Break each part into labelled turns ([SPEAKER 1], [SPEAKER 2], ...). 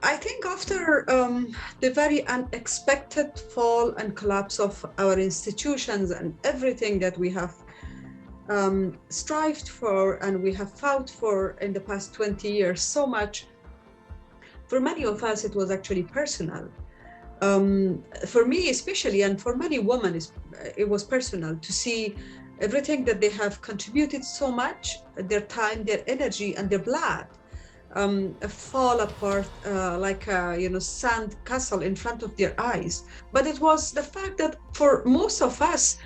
[SPEAKER 1] I think after the very unexpected fall and collapse of our institutions and everything that we have strived for and we have fought for in the past 20 years so much, for many of us, it was actually personal. For me, especially, and for many women, it was personal to see everything that they have contributed so much, their time, their energy, and their blood fall apart like a sand castle in front of their eyes. But it was the fact that for most of us,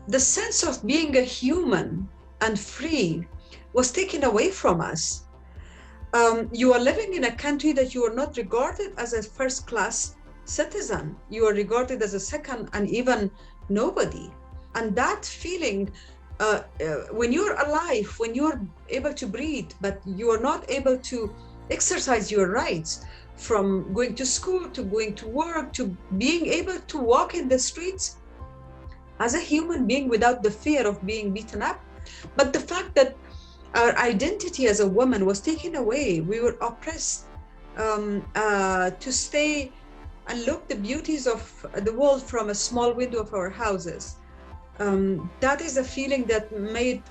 [SPEAKER 1] the sense of being a human and free was taken away from us. You are living in a country that you are not regarded as a first class citizen. You are regarded as a second and even nobody. And that feeling, when you're alive, when you're able to breathe, but you are not able to exercise your rights, from going to school to going to work to being able to walk in the streets as a human being without the fear of being beaten up. But the fact that our identity as a woman was taken away, we were oppressed to stay and look the beauties of the world from a small window of our houses. That is a feeling that made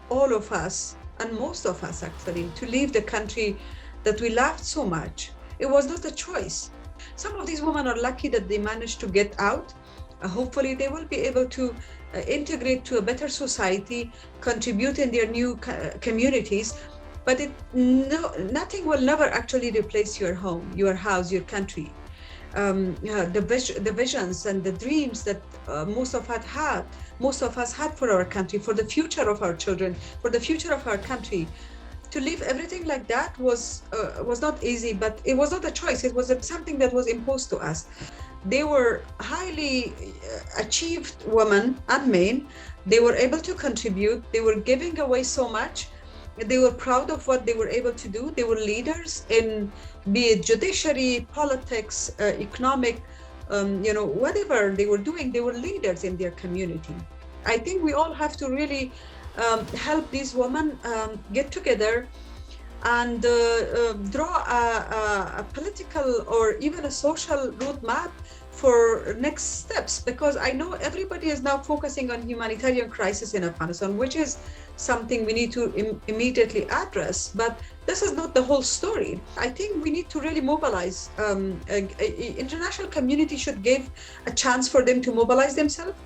[SPEAKER 1] all of us, and most of us actually, to leave the country that we loved so much. It was not a choice. Some of these women are lucky that they managed to get out. Hopefully they will be able to integrate to a better society, contribute in their new communities. But nothing will never actually replace your home, your house, your country. The visions and the dreams that most of us had for our country, for the future of our children, for the future of our country. To leave everything like that was not easy, but it was not a choice. It was something that was imposed to us. They were highly achieved women and men. They were able to contribute. They were giving away so much. They were proud of what they were able to do. They were leaders in, be it judiciary, politics, economic, whatever they were doing, they were leaders in their community. I think we all have to really help these women get together and draw a political or even a social roadmap for next steps, because I know everybody is now focusing on humanitarian crisis in Afghanistan, which is something we need to immediately address, but this is not the whole story. I think we need to really mobilize. International community should give a chance for them to mobilize themselves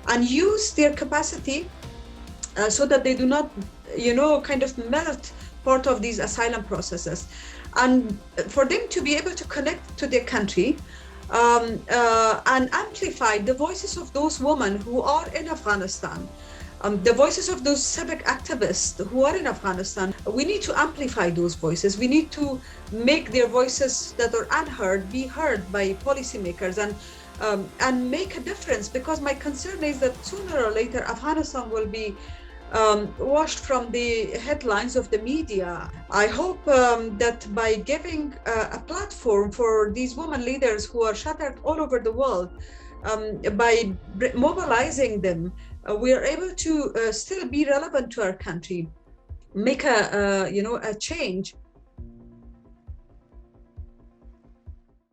[SPEAKER 1] and use their capacity so that they do not, kind of melt part of these asylum processes, and for them to be able to connect to their country and amplify the voices of those women who are in Afghanistan, the voices of those civic activists who are in Afghanistan. We need to amplify those voices. We need to make their voices that are unheard be heard by policymakers and make a difference, because my concern is that sooner or later Afghanistan will be washed from the headlines of the media. I hope that by giving a platform for these women leaders who are shattered all over the world, by mobilizing them, we are able to still be relevant to our country, make a change